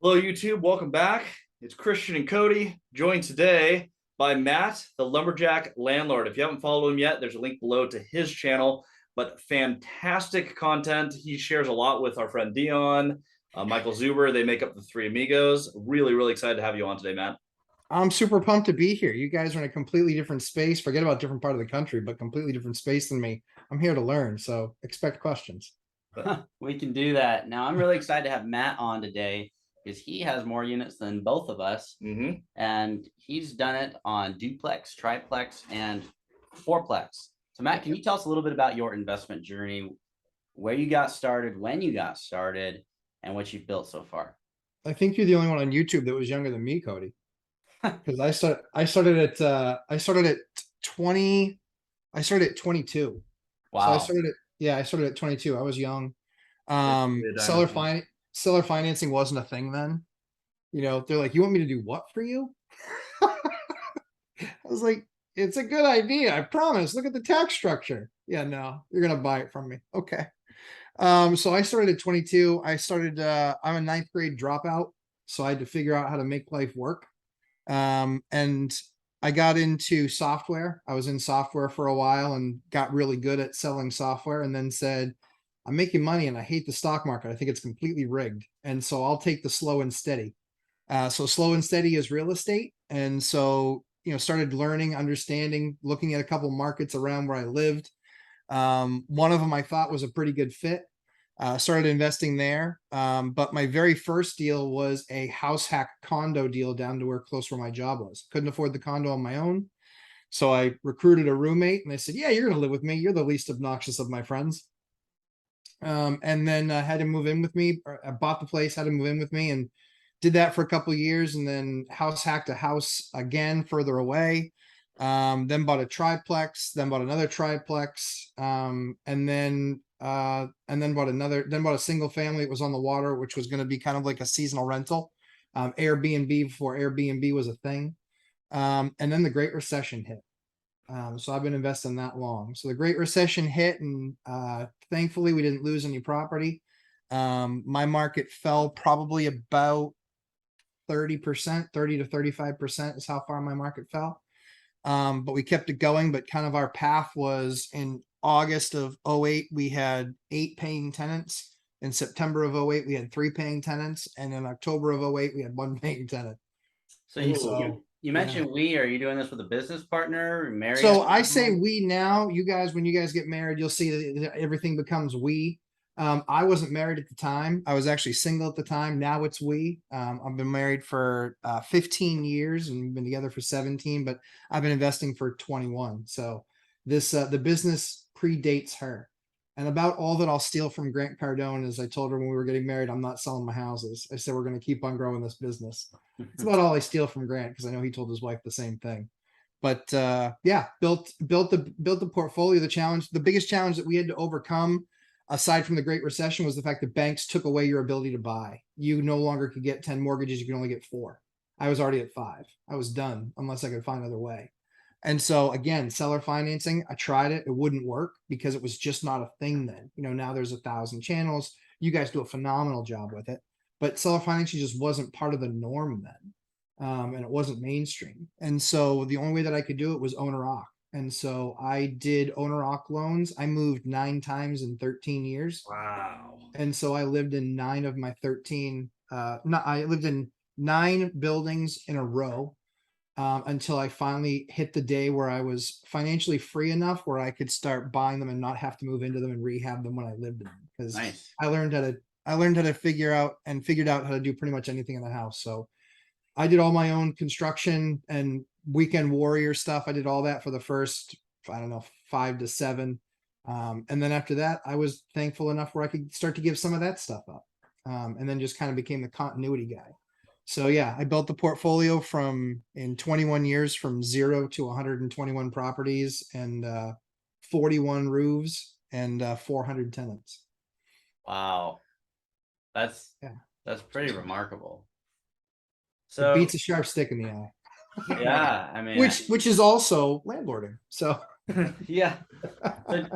Hello, YouTube. Welcome back. It's Christian and Cody, joined today by Matt, the Lumberjack Landlord. If you haven't followed him yet, there's a link below to his channel. But fantastic content. He shares a lot with our friend Dion, Michael Zuber. They make up the Three Amigos. Really, really excited to have you on today, Matt. I'm super pumped to be here. You guys are in a completely different space. Forget about different part of the country, but completely different space than me. I'm here to learn, so expect questions. We can do that. Now, I'm really excited to have Matt on today because he has more units than both of us. Mm-hmm. And he's done it on duplex, triplex, and fourplex. So, Matt, can you tell us a little bit about your investment journey, where you got started, when you got started, and what you've built so far? I think you're the only one on YouTube that was younger than me, Cody. Because I started at 20 I started at 22. So Wow. I started at 22. I was young. The dinosaur. Seller financing wasn't a thing then. They're like, "You want me to do what for you?" I was like, "It's a good idea. I promise. Look at the tax structure." Yeah, no, you're gonna buy it from me. Okay. So I started at 22. I'm a ninth grade dropout, so I had to figure out how to make life work. And I got into software. I was in software for a while and got really good at selling software, and then said, I'm making money and I hate the stock market. I think it's completely rigged. And so I'll take the slow and steady. So slow and steady is real estate. And so, started learning, understanding, looking at a couple markets around where I lived. One of them I thought was a pretty good fit. Started investing there. But my very first deal was a house hack condo deal down to where close where my job was. Couldn't afford the condo on my own. So I recruited a roommate and they said, yeah, you're going to live with me. You're the least obnoxious of my friends. And then had him move in with me. I bought the place, had him move in with me, and did that for a couple of years, and then house hacked a house again further away. Then bought a triplex, then bought another triplex, then bought a single family. It was on the water, which was going to be kind of like a seasonal rental, Airbnb before Airbnb was a thing. And then the Great Recession hit. So I've been investing that long. So the Great Recession hit, and thankfully we didn't lose any property. My market fell probably about 30%, 30 to 35% is how far my market fell. But we kept it going. But kind of our path was in August of '08, we had 8 paying tenants. In September of '08, we had 3 paying tenants. And in October of '08, we had 1 paying tenant. So, And you, so, you yeah. mentioned are you doing this with a business partner, married at So I say someone? we now. You guys, when you guys get married, you'll see that everything becomes we. I wasn't married at the time. I was actually single at the time. Now it's we. I've been married for 15 years and been together for 17, but I've been investing for 21. So the business predates her. And about all that I'll steal from Grant Cardone is I told her when we were getting married, I'm not selling my houses. I said we're going to keep on growing this business. It's about all I steal from Grant because I know he told his wife the same thing. But yeah, built the portfolio. The biggest challenge that we had to overcome, aside from the Great Recession, was the fact that banks took away your ability to buy. You no longer could get 10 mortgages; you could only get 4. I was already at 5. I was done unless I could find another way. And so again, seller financing, I tried it. It wouldn't work because it was just not a thing then. Now there's 1,000 channels. You guys do a phenomenal job with it, but seller financing just wasn't part of the norm then. And it wasn't mainstream. And so the only way that I could do it was owner occ. And so I did owner occ loans. I moved 9 times in 13 years. Wow. And so I lived in 9 of my 13. I lived in 9 buildings in a row until I finally hit the day where I was financially free enough where I could start buying them and not have to move into them and rehab them when I lived in them. Because Nice. I learned how to figured out how to do pretty much anything in the house. So I did all my own construction and weekend warrior stuff. I did all that for the first, I don't know, 5 to 7. And then after that, I was thankful enough where I could start to give some of that stuff up. And then just kind of became the continuity guy. So yeah, I built the portfolio in 21 years from 0 to 121 properties and 41 roofs and 400 tenants. Wow. That's Yeah. that's pretty remarkable. It So, beats a sharp stick in the eye, yeah, I mean, which is also landlording. So yeah. So,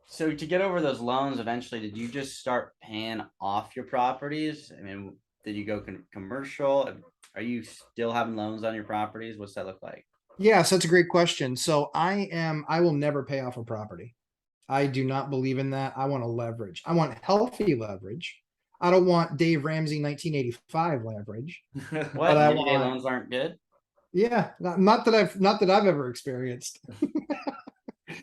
so to get over those loans eventually, did you just start paying off your properties? I mean, Did you go commercial? Are you still having loans on your properties? What's that look like? Yes, that's a great question. So I will never pay off a property. I do not believe in that. I want to leverage. I want healthy leverage. I don't want Dave Ramsey 1985 leverage, but What? I 90-day want, loans aren't good? yeah, not that I've ever experienced.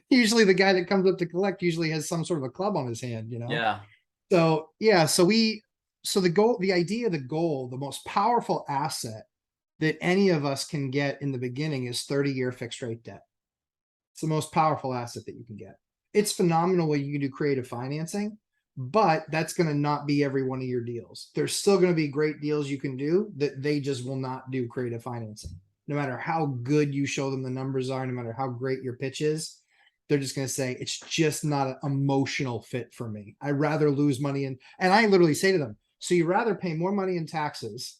Usually the guy that comes up to collect usually has some sort of a club on his hand, you know? Yeah. So yeah, so the goal, the idea, the goal, the most powerful asset that any of us can get in the beginning is 30-year fixed rate debt. It's the most powerful asset that you can get. It's phenomenal when you can do creative financing, but that's going to not be every one of your deals. There's still going to be great deals you can do that they just will not do creative financing. No matter how good you show them the numbers are, no matter how great your pitch is, they're just going to say it's just not an emotional fit for me. I'd rather lose money and I literally say to them, so you rather pay more money in taxes,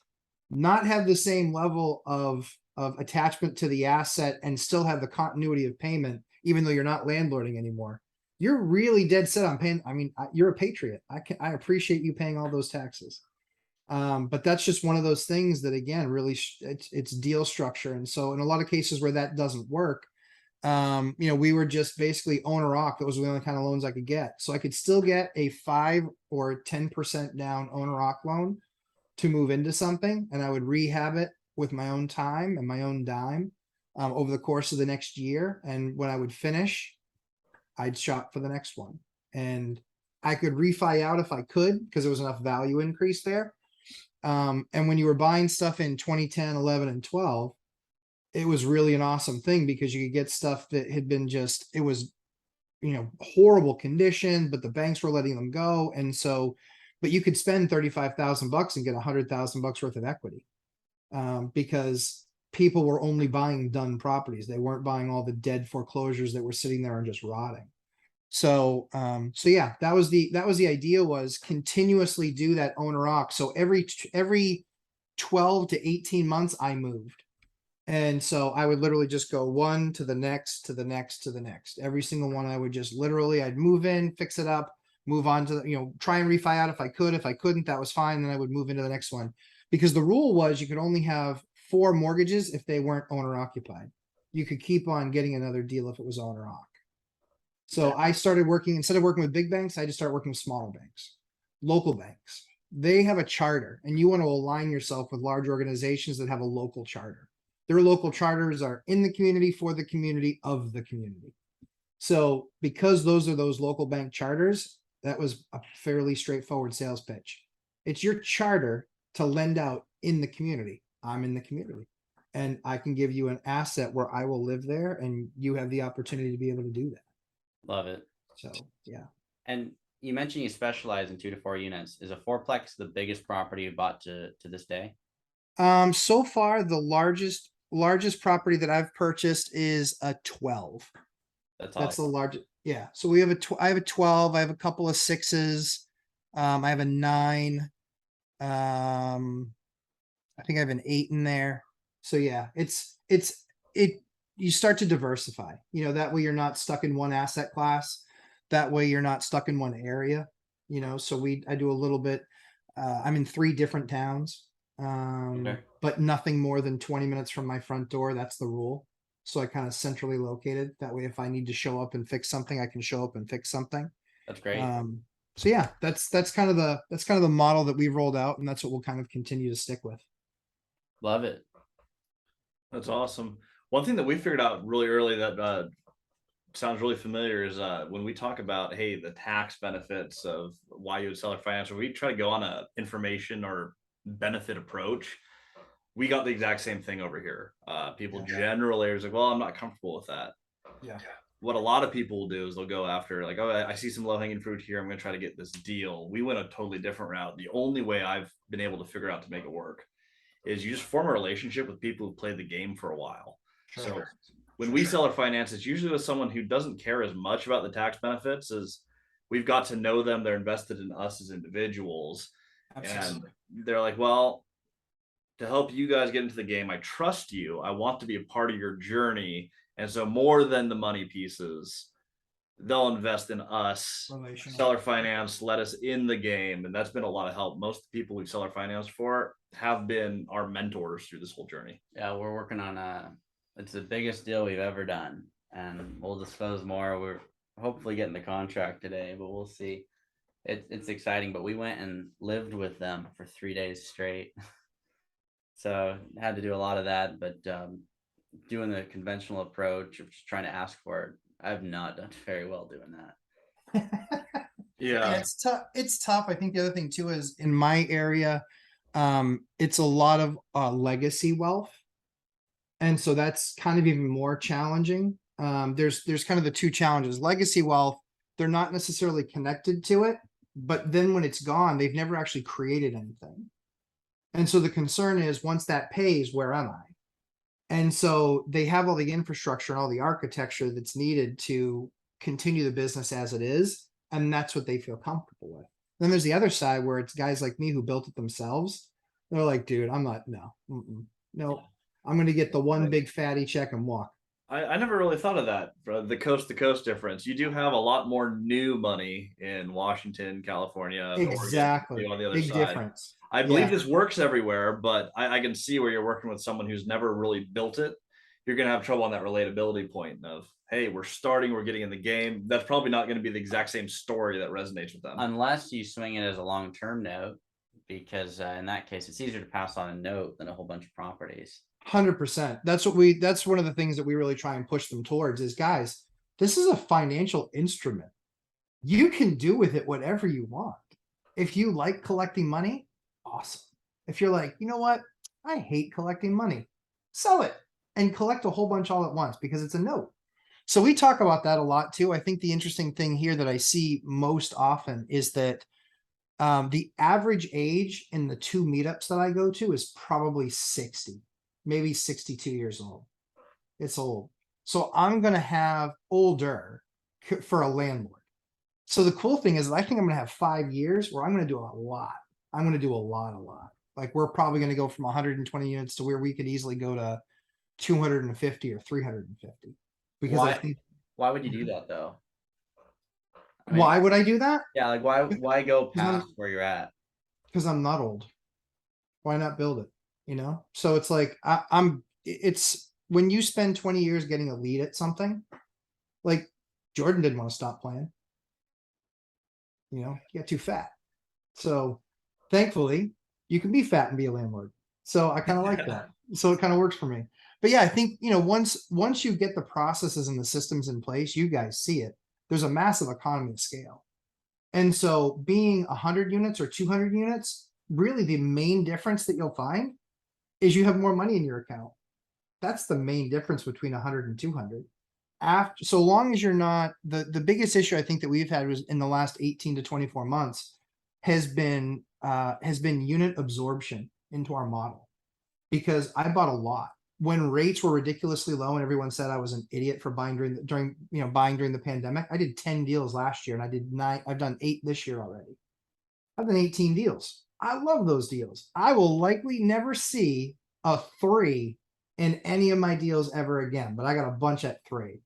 not have the same level of attachment to the asset and still have the continuity of payment, even though you're not landlording anymore. You're really dead set on paying. I mean, you're a patriot. I appreciate you paying all those taxes. But that's just one of those things that again, really it's deal structure. And so in a lot of cases where that doesn't work, we were just basically owner occ. That was the only kind of loans I could get. So I could still get a 5 or 10% down owner occ loan to move into something, and I would rehab it with my own time and my own dime over the course of the next year. And when I would finish, I'd shop for the next one. And I could refi out if I could, because there was enough value increase there. And when you were buying stuff in 2010, 11, and 12, it was really an awesome thing because you could get stuff that had been it was, horrible condition, but the banks were letting them go. And so, but you could spend $35,000 and get $100,000 worth of equity because people were only buying done properties. They weren't buying all the dead foreclosures that were sitting there and just rotting. So, so yeah, that was the idea, was continuously do that owner occ. So every 12 to 18 months I moved. And so I would literally just go one to the next, to the next, to the next. Every single one, I would just literally, I'd move in, fix it up, move on to, try and refi out if I could. If I couldn't, that was fine. Then I would move into the next one. Because the rule was you could only have 4 mortgages if they weren't owner occupied. You could keep on getting another deal if it was owner occ. So I started working, instead of working with big banks, I just started working with smaller banks, local banks. They have a charter, and you want to align yourself with large organizations that have a local charter. Their local charters are in the community, for the community, of the community. So because those are those local bank charters, that was a fairly straightforward sales pitch. It's your charter to lend out in the community. I'm in the community, and I can give you an asset where I will live there, and you have the opportunity to be able to do that. Love it. So yeah. And you mentioned you specialize in 2 to 4 units. Is a fourplex the biggest property you bought to this day? So far the largest property that I've purchased is a 12. That's That's the awesome. largest. Yeah. So we have I have a 12. I have a couple of 6s. I have a 9. I think I have an 8 in there. So yeah, you start to diversify, that way you're not stuck in one asset class. That way you're not stuck in one area, so I do a little bit. I'm in 3 different towns, Okay. but nothing more than 20 minutes from my front door. That's the rule. So I kind of centrally located. That way, if I need to show up and fix something, I can show up and fix something. That's great. So yeah, that's kind of the model that we've rolled out, and that's what we'll kind of continue to stick with. Love it. That's awesome. One thing that we figured out really early that sounds really familiar is when we talk about, hey, the tax benefits of why you would sell a financial, we try to go on a information or benefit approach. We got the exact same thing over here. People generally are like, well, I'm not comfortable with that. Yeah. What a lot of people will do is they'll go after like, oh, I see some low hanging fruit here. I'm going to try to get this deal. We went a totally different route. The only way I've been able to figure out to make it work is you just form a relationship with people who played the game for a while. Sure. So when we sell our finance, it's usually with someone who doesn't care as much about the tax benefits as we've got to know them. They're invested in us as individuals. Absolutely. And they're like, well, to help you guys get into the game, I trust you. I want to be a part of your journey. And so more than the money pieces, they'll invest in us. Relational. Seller finance, let us in the game, and that's been a lot of help. Most of the people we've seller financed for have been our mentors through this whole journey. Yeah, we're working on it's the biggest deal we've ever done, and we'll disclose more. We're hopefully getting the contract today, but we'll see. It's exciting, but we went and lived with them for 3 days straight. So had to do a lot of that, but doing the conventional approach of just trying to ask for it, I've not done very well doing that. Yeah, Yeah. it's tough. It's tough. I think the other thing too is in my area, it's a lot of legacy wealth. And so that's kind of even more challenging. There's kind of the two challenges. Legacy wealth, they're not necessarily connected to it, but then when it's gone, they've never actually created anything. And so the concern is once that pays, where am I? And so they have all the infrastructure and all the architecture that's needed to continue the business as it is. And that's what they feel comfortable with. Then there's the other side where it's guys like me who built it themselves. They're like, dude, I'm not, no, I'm going to get the one big fatty check and walk. I never really thought of that, the coast to coast difference. You do have a lot more new money in Washington, California, Exactly. Oregon, on the other Big side. difference. I believe Yeah. this works everywhere, but I can see where you're working with someone who's never really built it. You're going to have trouble on that relatability point of, hey, we're starting, we're getting in the game. That's probably not going to be the exact same story that resonates with them. Unless you swing it as a long-term note, because in that case, it's easier to pass on a note than a whole bunch of properties. 100%. That's one of the things that we really try and push them towards is, guys, this is a financial instrument. You can do with it whatever you want. If you like collecting money, awesome. If you're like, you know what, I hate collecting money, sell it and collect a whole bunch all at once because it's a note. So we talk about that a lot too. I think the interesting thing here that I see most often is that the average age in the two meetups that I go to is probably 60, maybe 62 years old. It's old. So I'm going to have older for a landlord. So the cool thing is I think I'm going to have 5 years where I'm going to do a lot. I'm going to do a lot. Like we're probably going to go from 120 units to where we could easily go to 250 or 350. Because Why? I think, Why would you do that though? I mean, why would I do that? yeah, like why go past where you're at? Because I'm not old. Why not build it? You know? So it's like it's when you spend 20 years getting a lead at something, like Jordan didn't want to stop playing. You know, he got too fat. So thankfully, you can be fat and be a landlord. So I kind of like that. So it kind of works for me. But yeah, I think, you know, once you get the processes and the systems in place, you guys see it. There's a massive economy of scale. And so being 100 units or 200 units, really the main difference that you'll find is you have more money in your account. That's the main difference between 100 and 200. After, so long as you're not, the biggest issue I think that we've had was in the last 18 to 24 months has been unit absorption into our model. Because I bought a lot when rates were ridiculously low and everyone said I was an idiot for buying during the pandemic. I did 10 deals last year and I did 9. I've done 8 this year already. I've done 18 deals. I love those deals. I will likely never see a 3 in any of my deals ever again, but I got a bunch at 3.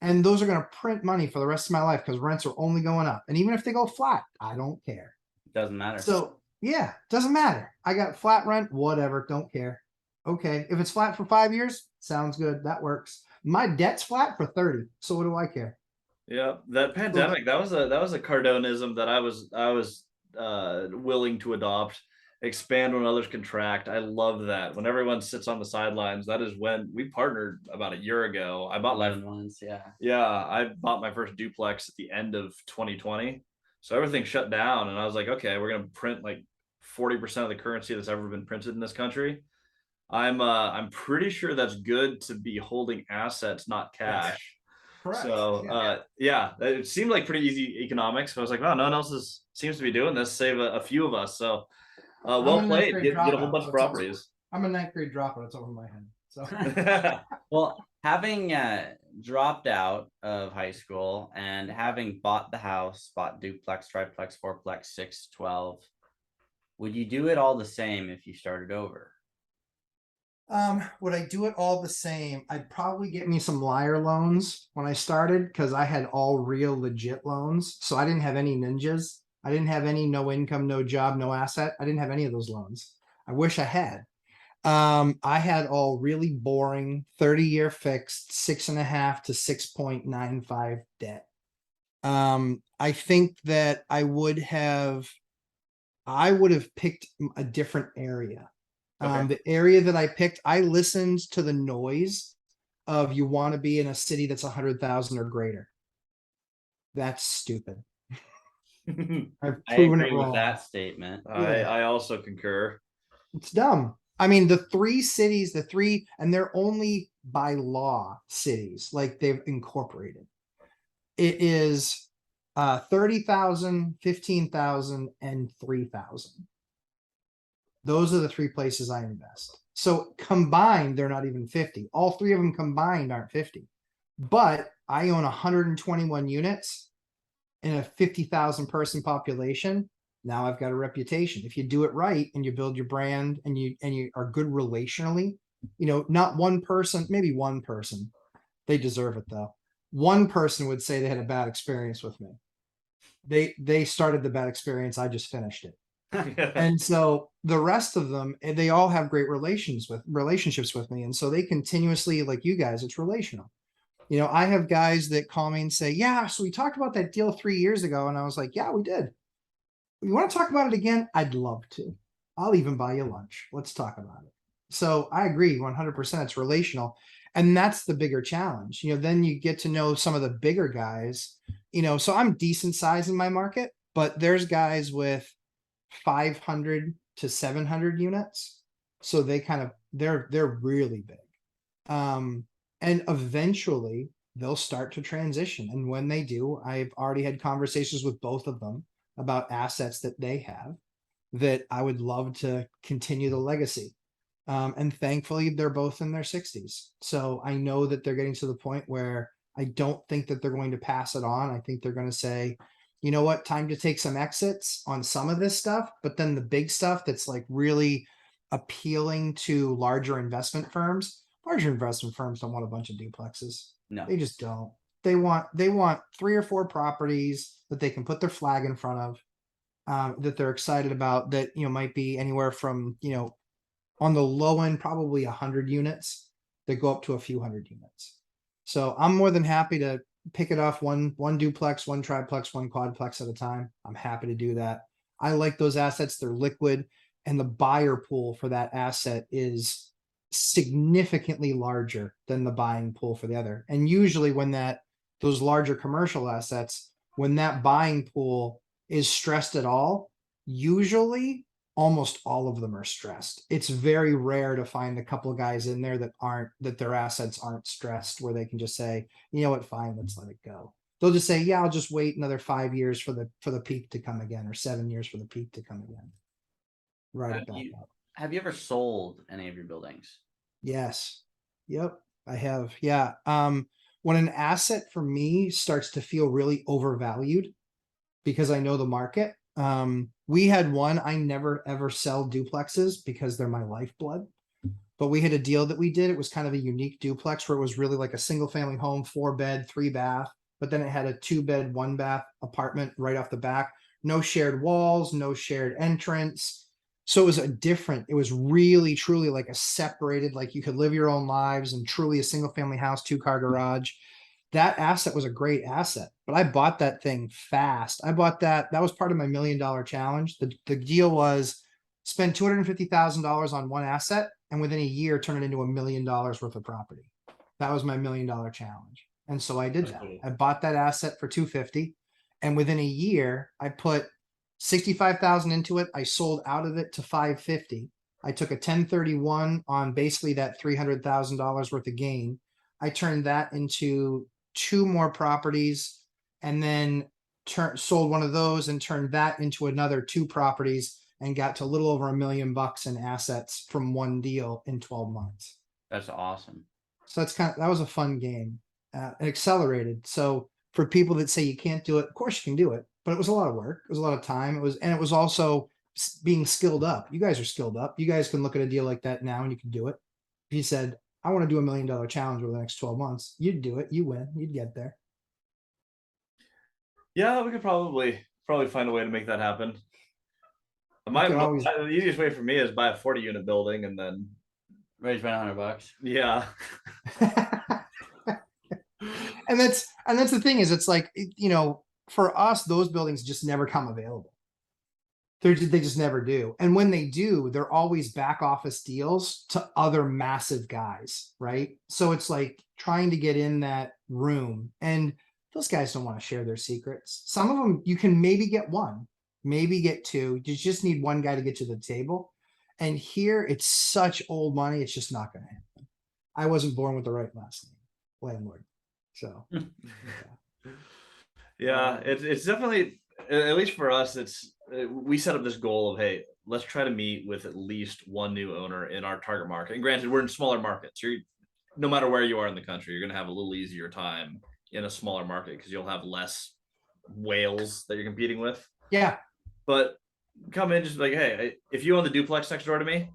And those are going to print money for the rest of my life because rents are only going up. And even if they go flat, I don't care. Doesn't matter. So yeah, doesn't matter. I got flat rent, whatever, don't care. Okay, if it's flat for 5 years, sounds good. That works. My debt's flat for 30. So what do I care? Yeah, that pandemic, that was a Cardonism that I was willing to adopt, expand when others contract. I love that. When everyone sits on the sidelines, that is when we partnered about a year ago. I bought 11 months, yeah. Yeah, I bought my first duplex at the end of 2020. So everything shut down and I was like, okay, we're going to print like 40% of the currency that's ever been printed in this country. I'm pretty sure that's good to be holding assets, not cash. Correct. So yeah, it seemed like pretty easy economics. But I was like, wow, no one else seems to be doing this, save a few of us. So well played. Get a whole bunch of properties. I'm a 9th grade dropout. It's over my head. So well, having dropped out of high school and having bought the house, bought duplex, triplex, fourplex, 6, 12, 12, would you do it all the same if you started over? Would I do it all the same? I'd probably get me some liar loans when I started because I had all real legit loans. So I didn't have any ninjas. I didn't have any no income, no job, no asset. I didn't have any of those loans. I wish I had. I had all really boring 30-year fixed 6.5 to 6.95 debt. I think that I would have picked a different area. Okay. The area that I picked, I listened to the noise of you want to be in a city that's 100,000 or greater. That's stupid. I've I proven it agree with wrong. that statement. Yeah. I also concur. It's dumb. I mean, the three cities, and they're only by law cities, like they've incorporated. It is 30,000, 15,000, and 3,000. Those are the three places I invest. So combined, they're not even 50. All three of them combined aren't 50. But I own 121 units in a 50,000 person population. Now I've got a reputation. If you do it right and you build your brand and you are good relationally, not one person, maybe one person. They deserve it though. One person would say they had a bad experience with me. They started the bad experience. I just finished it. And so the rest of them, they all have great relationships with me. And so they continuously, like you guys, it's relational. I have guys that call me and say, yeah, so we talked about that deal 3 years ago. And I was like, yeah, we did. You want to talk about it again? I'd love to. I'll even buy you lunch. Let's talk about it. So I agree 100%. It's relational. And that's the bigger challenge. Then you get to know some of the bigger guys, so I'm decent size in my market, but there's guys with 500 to 700 units. So they're really big. And eventually they'll start to transition. And when they do, I've already had conversations with both of them about assets that they have that I would love to continue the legacy. And thankfully, they're both in their 60s. So I know that they're getting to the point where I don't think that they're going to pass it on. I think they're going to say, you know what, time to take some exits on some of this stuff. But then the big stuff that's like really appealing to larger investment firms don't want a bunch of duplexes. No. They just don't. They want 3 or 4 properties that they can put their flag in front of, that they're excited about, that might be anywhere from on the low end probably 100 units that go up to a few hundred units. So I'm more than happy to pick it off one duplex, one triplex, one quadplex at a time. I'm happy to do that. I like those assets. They're liquid, and the buyer pool for that asset is significantly larger than the buying pool for the other. And usually when those larger commercial assets, when that buying pool is stressed at all, usually almost all of them are stressed. It's very rare to find a couple of guys in there that their assets aren't stressed, where they can just say, you know what, fine, let's let it go. They'll just say, yeah, I'll just wait another 5 years for the peak to come again, or 7 years for the peak to come again. Write it back up. Have you ever sold any of your buildings? Yes. Yep, I have. Yeah. When an asset for me starts to feel really overvalued because I know the market, we had one. I never ever sell duplexes because they're my lifeblood. But we had a deal that we did. It was kind of a unique duplex where it was really like a single family home, 4-bed, 3-bath, but then it had a 2-bed, 1-bath apartment right off the back. No shared walls, no shared entrance. So it was really truly like a separated, like you could live your own lives, and truly a single family house, 2-car garage. That asset was a great asset, but I bought that thing fast. I bought that was part of my $1 million challenge. The deal was spend $250,000 on one asset, and within a year turn it into $1 million worth of property. That was my $1 million challenge. And so I did that. I bought that asset for 250, and within a year I put 65,000 into it. I sold out of it to 550. I took a 1031 on basically that $300,000 worth of gain. I turned that into 2 more properties, and then sold one of those and turned that into another 2 properties, and got to a little over $1 million in assets from one deal in 12 months. That's awesome. So that was a fun game. Accelerated. So for people that say you can't do it, of course you can do it, but it was a lot of work. It was a lot of time. It was also being skilled up. You guys are skilled up. You guys can look at a deal like that now and you can do it. If you said, I want to do $1 million challenge over the next 12 months, you'd do it. You win. You'd get there. Yeah, we could probably find a way to make that happen. can always- The easiest way for me is buy a 40-unit building and then Ready to spend $100. yeah. and that's the thing is it's like, for us, those buildings just never come available. They just never do. And when they do, they're always back office deals to other massive guys, right? So it's like trying to get in that room, and those guys don't want to share their secrets. Some of them you can maybe get one, maybe get two. You just need one guy to get to the table. And here it's such old money, it's just not going to happen. I wasn't born with the right last name, landlord. So Yeah, it's definitely, at least for us, we set up this goal of, hey, let's try to meet with at least one new owner in our target market. And granted, we're in smaller markets. No matter where you are in the country, you're going to have a little easier time in a smaller market because you'll have less whales that you're competing with. yeah, But come in just like, hey, if you own the duplex next door to me,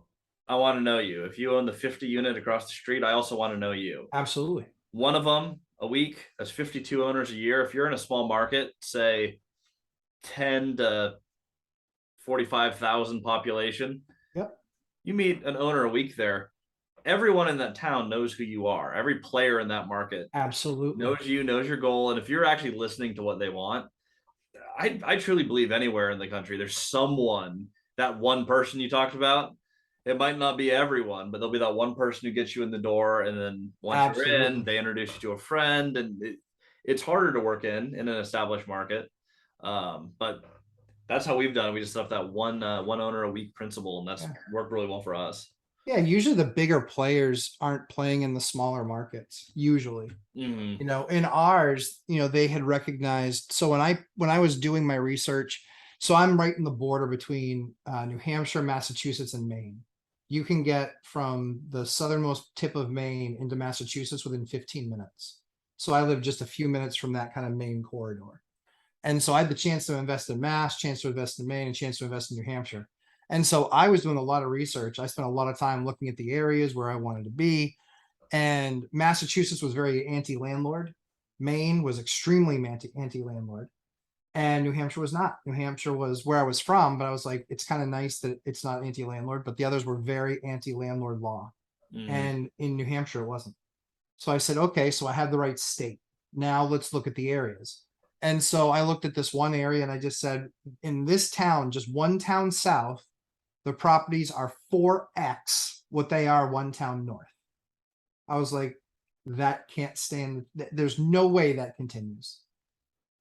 I want to know you. If you own the 50 unit across the street, I also want to know you. absolutely. One of them a week, that's 52 owners a year. If you're in a small market, say 10 to 45,000 population, Yep. you meet an owner a week there. Everyone in that town knows who you are. Every player in that market Absolutely knows you, knows your goal. And if you're actually listening to what they want, I truly believe anywhere in the country, there's someone, that one person you talked about. It might not be everyone, but there'll be that one person who gets you in the door. And then once you're Absolutely. in, they introduce you to a friend. And it's harder to work in an established market. But that's how we've done it. We just set up that one owner a week principle, and that's worked really well for us. Yeah, usually the bigger players aren't playing in the smaller markets, usually. Mhm. In ours, they had recognized. So when I was doing my research, so I'm right in the border between New Hampshire, Massachusetts, and Maine. You can get from the southernmost tip of Maine into Massachusetts within 15 minutes. So I live just a few minutes from that kind of Maine corridor. And so I had the chance to invest in Mass, chance to invest in Maine, and chance to invest in New Hampshire. And so I was doing a lot of research. I spent a lot of time looking at the areas where I wanted to be. And Massachusetts was very anti-landlord. Maine was extremely anti-landlord. And New Hampshire was not. New Hampshire was where I was from, but I was like, it's kind of nice that it's not anti-landlord, but the others were very anti-landlord law. And in New Hampshire, it wasn't. So I said, okay, so I have the right state. Now let's look at the areas. And so I looked at this one area and I just said, in this town, just one town south, the properties are 4x what they are one town north. I was like, that can't stand. There's no way that continues.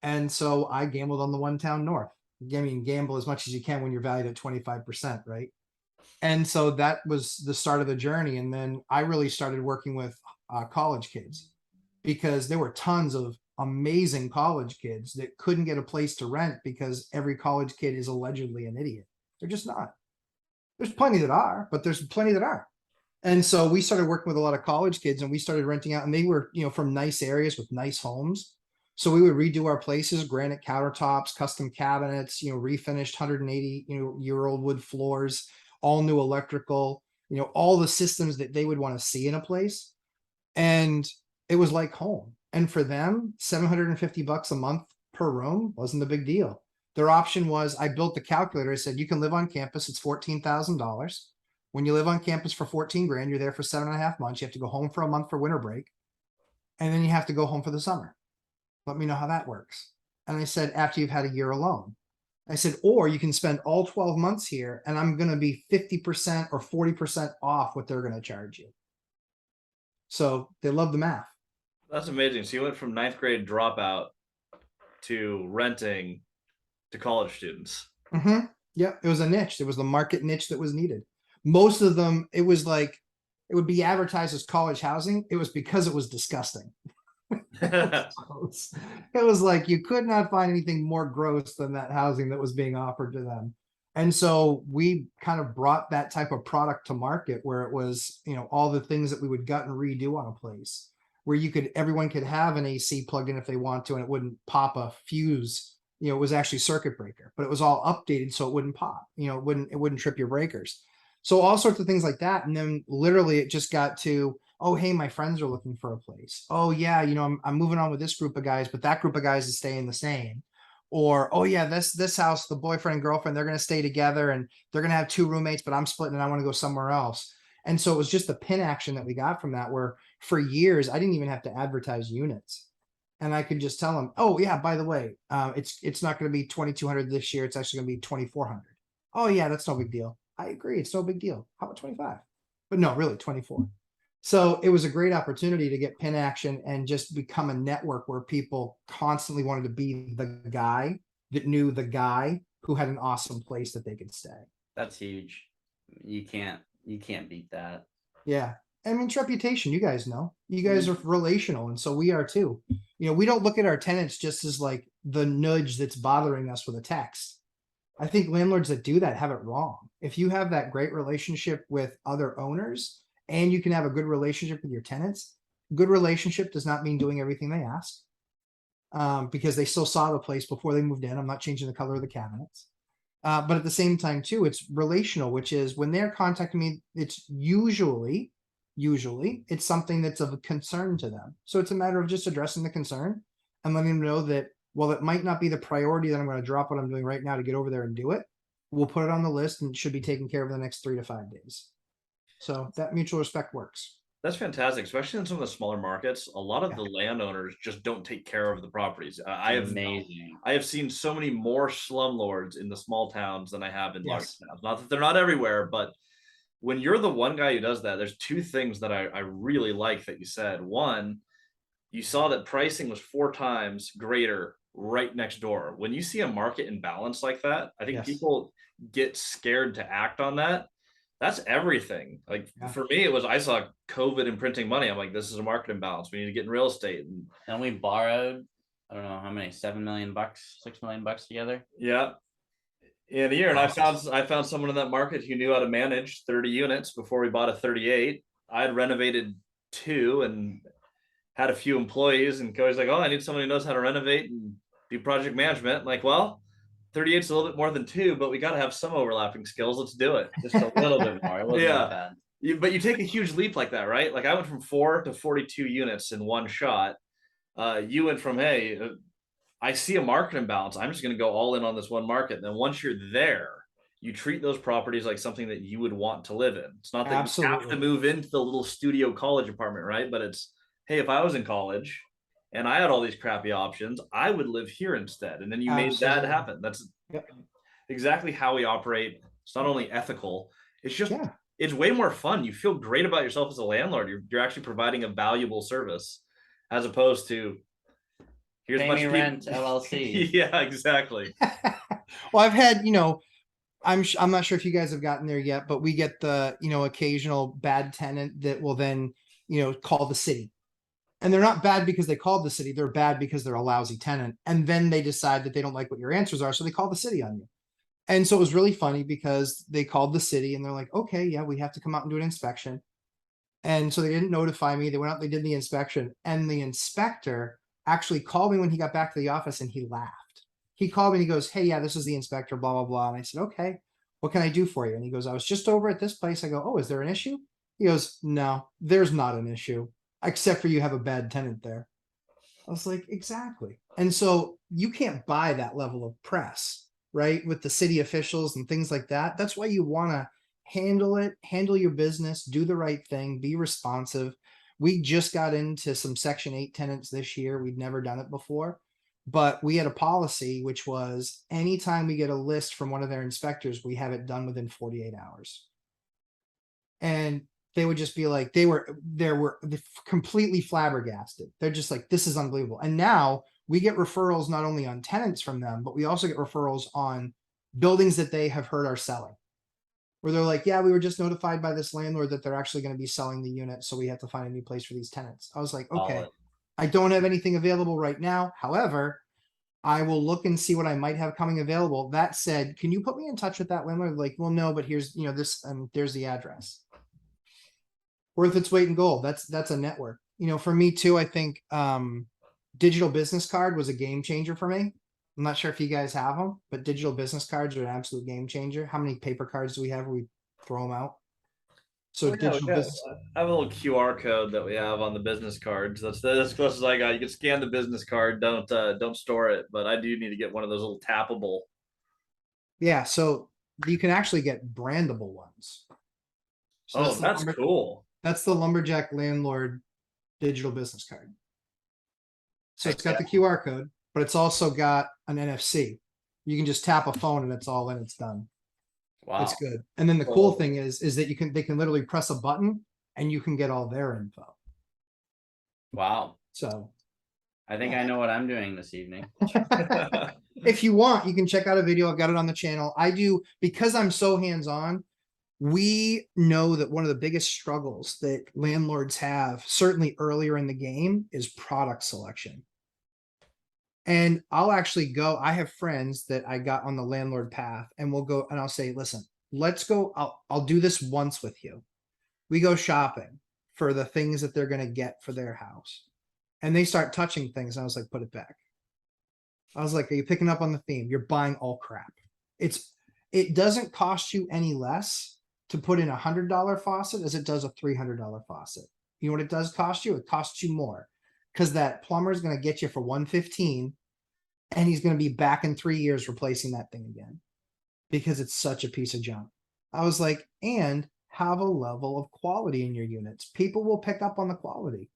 And so I gambled on the one town north. I mean, gamble as much as you can when you're valued at 25%, right? And so that was the start of the journey. And then I really started working with college kids, because there were tons of amazing college kids that couldn't get a place to rent because every college kid is allegedly an idiot. They're just not. There's plenty that are, but there's plenty that are. And so we started working with a lot of college kids, and we started renting out, and they were, from nice areas with nice homes. So we would redo our places, granite countertops, custom cabinets, refinished 180, year old wood floors, all new electrical, all the systems that they would want to see in a place. And it was like home. And for them, $750 a month per room wasn't a big deal. Their option was, I built the calculator. I said, you can live on campus. It's $14,000. When you live on campus for 14 grand, you're there for 7.5 months. You have to go home for a month for winter break. And then you have to go home for the summer. Let me know how that works. And I said, after you've had a year alone. I said, or you can spend all 12 months here and I'm going to be 50% or 40% off what they're going to charge you. So they love the math. That's amazing. So you went from 9th grade dropout to renting to college students. Mm-hmm. Yeah, it was a niche. It was the market niche that was needed. Most of them, it was like, it would be advertised as college housing. It was because it was disgusting. It was like, you could not find anything more gross than that housing that was being offered to them. And so we kind of brought that type of product to market, where it was, all the things that we would gut and redo on a place, where everyone could have an AC plugged in if they want to, and it wouldn't pop a fuse. It was actually circuit breaker, but it was all updated so it wouldn't pop. It wouldn't trip your breakers. So all sorts of things like that. And then literally it just got to, oh, hey, my friends are looking for a place. Oh yeah, I'm moving on with this group of guys, but that group of guys is staying the same. Or, oh yeah, this house, the boyfriend and girlfriend, they're gonna stay together and they're gonna have 2 roommates, but I'm splitting and I want to go somewhere else. And so it was just the pin action that we got from that, where for years I didn't even have to advertise units. And I could just tell them, oh yeah, by the way, it's not going to be 2,200 this year. It's actually going to be 2,400. Oh yeah, that's no big deal. I agree, it's no big deal. How about 25? But no, really 24. So it was a great opportunity to get pin action and just become a network where people constantly wanted to be the guy that knew the guy who had an awesome place that they could stay. That's huge. You can't beat that. Yeah. I mean, it's reputation. You guys know. You guys are relational, and so we are too. We don't look at our tenants just as like the nudge that's bothering us with a text. I think landlords that do that have it wrong. If you have that great relationship with other owners and you can have a good relationship with your tenants, good relationship does not mean doing everything they ask, because they still saw the place before they moved in. I'm not changing the color of the cabinets. But at the same time too, it's relational, which is when they're contacting me, it's usually it's something that's of a concern to them. So it's a matter of just addressing the concern and letting them know that, well, it might not be the priority that I'm going to drop what I'm doing right now to get over there and do it. We'll put it on the list and it should be taken care of in the next 3 to 5 days. So that mutual respect works. That's fantastic, especially in some of the smaller markets. A lot of the landowners just don't take care of the properties. I have seen so many more slumlords in the small towns than I have in large towns. Not that they're not everywhere, but when you're the one guy who does that, there's 2 things that I really like that you said. One, you saw that pricing was 4 times greater right next door. When you see a market imbalance like that, I think people get scared to act on that. That's everything. Like for me, it was, I saw COVID and printing money. I'm like, this is a market imbalance. We need to get in real estate. And we borrowed, I don't know how many, $7 million, $6 million together. Yeah. In a year. And I found someone in that market who knew how to manage 30 units before we bought a 38. I had renovated 2 and had a few employees, and Cody's like, oh, I need someone who knows how to renovate and do project management. I'm like, well, 38 is a little bit more than 2, but we got to have some overlapping skills. Let's do it. Just a little bit more. It wasn't that bad. But you take a huge leap like that, right? Like I went from 4 to 42 units in one shot. You went from, hey, I see a market imbalance. I'm just going to go all in on this one market. And then once you're there, you treat those properties like something that you would want to live in. It's not that you have to move into the little studio college apartment, right? But it's, hey, if I was in college and I had all these crappy options, I would live here instead. And then you made that happen. That's exactly how we operate. It's not only ethical, it's just, it's way more fun. You feel great about yourself as a landlord. You're actually providing a valuable service as opposed to, here's Pay me rent, LLC. Yeah, exactly. Well, I've had, I'm not sure if you guys have gotten there yet, but we get the, occasional bad tenant that will then, call the city. And they're not bad because they called the city. They're bad because they're a lousy tenant. And then they decide that they don't like what your answers are. So they call the city on you. And so it was really funny because they called the city and they're like, okay, yeah, we have to come out and do an inspection. And so they didn't notify me. They went out, they did the inspection, and the inspector actually called me when he got back to the office and he laughed. He called me and he goes, hey, yeah, this is the inspector, blah, blah, blah. And I said, okay, what can I do for you? And he goes, I was just over at this place. I go, oh, is there an issue? He goes, no, there's not an issue, except for you have a bad tenant there. I was like, exactly. And so you can't buy that level of press, right? With the city officials and things like that. That's why you want to handle your business, do the right thing, be responsive. We just got into some Section 8 tenants this year. We'd never done it before, but we had a policy, which was anytime we get a list from one of their inspectors, we have it done within 48 hours. And they would just be like, they were completely flabbergasted. They're just like, this is unbelievable. And now we get referrals not only on tenants from them, but we also get referrals on buildings that they have heard are selling, where they're like, yeah, we were just notified by this landlord that they're actually going to be selling the unit. So we have to find a new place for these tenants. I was like, okay, I don't have anything available right now. However, I will look and see what I might have coming available. That said, can you put me in touch with that landlord? Like, well, no, but here's, this, and there's the address. Worth its weight in gold. That's a network. For me too, I think digital business card was a game changer for me. I'm not sure if you guys have them, but digital business cards are an absolute game changer. How many paper cards do we have? We throw them out. So Oh, yeah, digital we got- business. I have a little QR code that we have on the business cards. That's as close as I got. You can scan the business card. Don't store it. But I do need to get one of those little tappable. Yeah, so you can actually get brandable ones. So Oh, that's cool. that's the Lumberjack Landlord digital business card. So Heck it's got the QR code, but it's also got an NFC. You can just tap a phone and it's all in, it's done. Wow. It's good. And then the cool Cool. thing is that they can literally press a button and you can get all their info. Wow. So I think I know what I'm doing this evening. if you want, you can check out a video. I've got it on the channel. I do, because I'm so hands-on. We know that one of the biggest struggles that landlords have, certainly earlier in the game, is product selection. And I'll actually go, I have friends that I got on the landlord path, and we'll go and I'll say, listen, let's go. I'll do this once with you. We go shopping for the things that they're going to get for their house. And they start touching things. And I was like, put it back. I was like, are you picking up on the theme? You're buying all crap. It doesn't cost you any less to put in $100 faucet as it does a $300 faucet. You know what it does cost you? It costs you more because that plumber is going to get you for $115 and he's going to be back in 3 years replacing that thing again because it's such a piece of junk. I was like, and have a level of quality in your units. People will pick up on the quality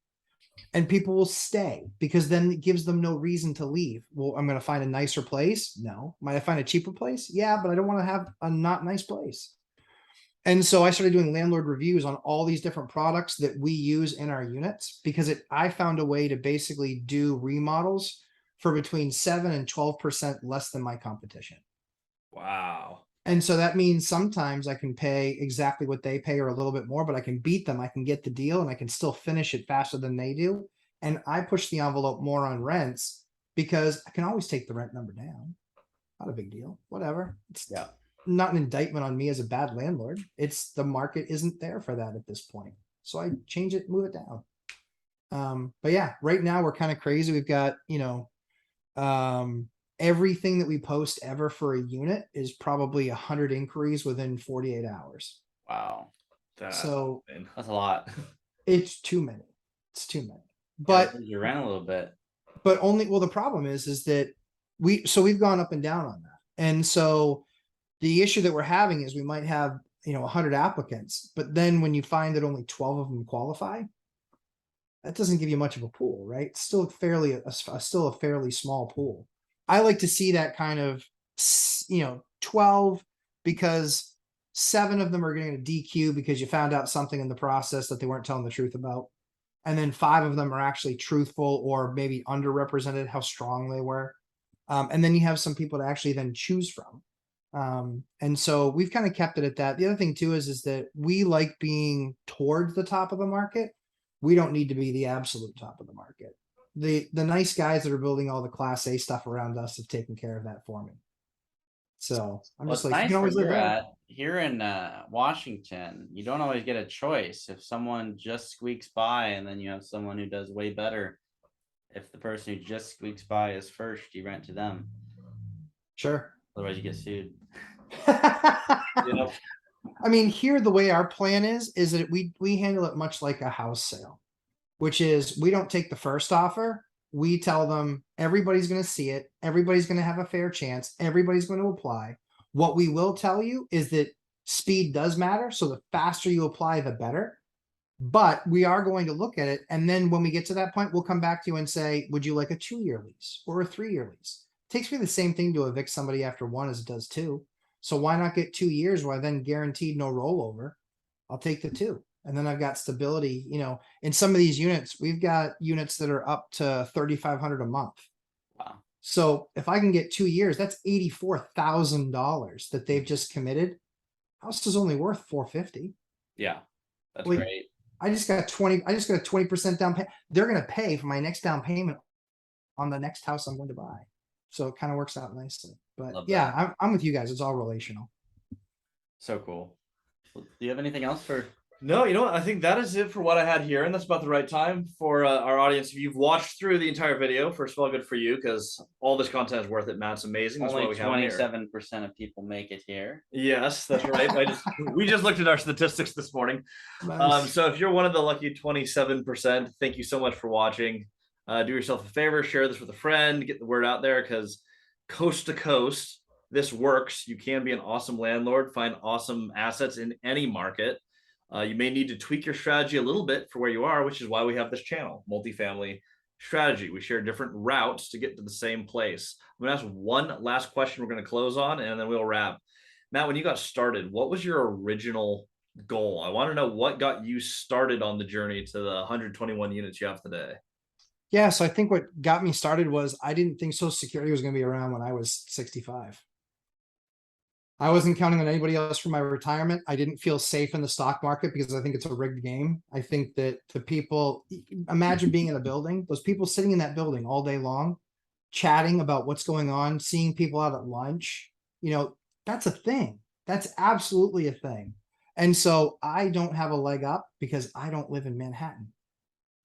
and people will stay because then it gives them no reason to leave. Well, I'm going to find a nicer place. No. Might I find a cheaper place? Yeah, but I don't want to have a not nice place. And so I started doing landlord reviews on all these different products that we use in our units because I found a way to basically do remodels for between 7 and 12% less than my competition. Wow. And so that means sometimes I can pay exactly what they pay or a little bit more, but I can beat them. I can get the deal and I can still finish it faster than they do. And I push the envelope more on rents because I can always take the rent number down. Not a big deal. Whatever. It's not an indictment on me as a bad landlord. It's the market isn't there for that at this point. So I change it, move it down. But yeah, right now we're kind of crazy. We've got, everything that we post ever for a unit is probably 100 inquiries within 48 hours. Wow. So That's a lot. it's too many. It's too many. But you ran a little bit. But only, well, the problem is that we've gone up and down on that. And so the issue that we're having is we might have, 100 applicants, but then when you find that only 12 of them qualify, that doesn't give you much of a pool, right? It's still still a fairly small pool. I like to see that kind of, 12 because 7 of them are getting a DQ because you found out something in the process that they weren't telling the truth about. And then 5 of them are actually truthful or maybe underrepresented how strong they were. And then you have some people to actually then choose from. And so we've kind of kept it at that. The other thing too is that we like being towards the top of the market. We don't need to be the absolute top of the market. The nice guys that are building all the class A stuff around us have taken care of that for me. So I'm just like, you nice can always where live you're there. at. Here in Washington, you don't always get a choice. If someone just squeaks by and then you have someone who does way better, if the person who just squeaks by is first, you rent to them. Sure. Otherwise you get sued. I mean, here the way our plan is that we handle it much like a house sale, which is we don't take the first offer. We tell them everybody's going to see it. Everybody's going to have a fair chance. Everybody's going to apply. What we will tell you is that speed does matter. So the faster you apply, the better. But we are going to look at it. And then when we get to that point, we'll come back to you and say, would you like a 2-year lease or a 3-year lease? It takes me the same thing to evict somebody after 1 as it does 2. So why not get 2 years where I then guaranteed no rollover? I'll take the 2. And then I've got stability, in some of these units, we've got units that are up to $3,500 a month. Wow. So if I can get 2 years, that's $84,000 that they've just committed. House is only worth $450. Yeah, that's Like, great. I just got a 20% down payment. They're going to pay for my next down payment on the next house I'm going to buy. So it kind of works out nicely. But Love yeah, that. I'm with you guys. It's all relational. So cool. Do you have anything else for No, you know what? I think that is it for what I had here, and that's about the right time for our audience. If you've watched through the entire video, first of all, good for you, because all this content is worth it. Matt's amazing. That's why Only we have him here. 27% of people make it here. Yes, that's right. We just looked at our statistics this morning. Nice. So if you're one of the lucky 27%, thank you so much for watching. Do yourself a favor, share this with a friend, get the word out there, because coast to coast, this works. You can be an awesome landlord, find awesome assets in any market. You may need to tweak your strategy a little bit for where you are, which is why we have this channel, Multifamily Strategy. We share different routes to get to the same place. I'm going to ask one last question we're going to close on, and then we'll wrap. Matt, when you got started, what was your original goal? I want to know what got you started on the journey to the 121 units you have today. Yeah, so I think what got me started was I didn't think Social Security was going to be around when I was 65. I wasn't counting on anybody else for my retirement. I didn't feel safe in the stock market because I think it's a rigged game. I think that the people, imagine being in a building, those people sitting in that building all day long, chatting about what's going on, seeing people out at lunch, that's a thing. That's absolutely a thing. And so I don't have a leg up because I don't live in Manhattan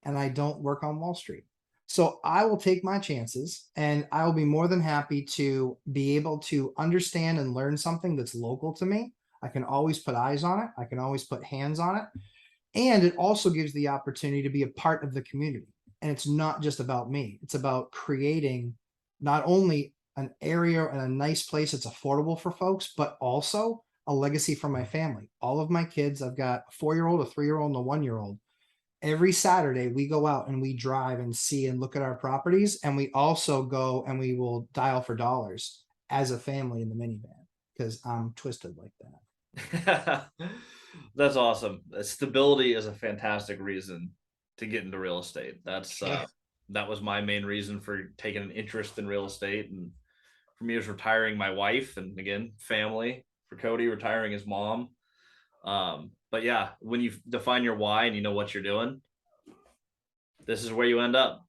and I don't work on Wall Street. So I will take my chances and I will be more than happy to be able to understand and learn something that's local to me. I can always put eyes on it. I can always put hands on it. And it also gives the opportunity to be a part of the community. And it's not just about me. It's about creating not only an area and a nice place that's affordable for folks, but also a legacy for my family. All of my kids, I've got a 4-year-old, a 3-year-old, and a 1-year-old. Every Saturday we go out and we drive and see and look at our properties. And we also go and we will dial for dollars as a family in the minivan because I'm twisted like that. That's awesome. Stability is a fantastic reason to get into real estate. That was my main reason for taking an interest in real estate. And for me, it was retiring my wife, and again, family. For Cody, retiring his mom. But yeah, when you define your why and you know what you're doing, this is where you end up.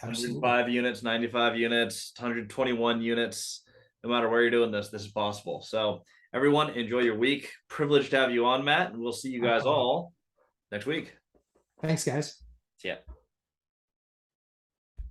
Absolutely. 105 units, 95 units, 121 units. No matter where you're doing this is possible. So everyone, enjoy your week. Privileged to have you on, Matt, and we'll see you guys all next week. Thanks, guys. See ya.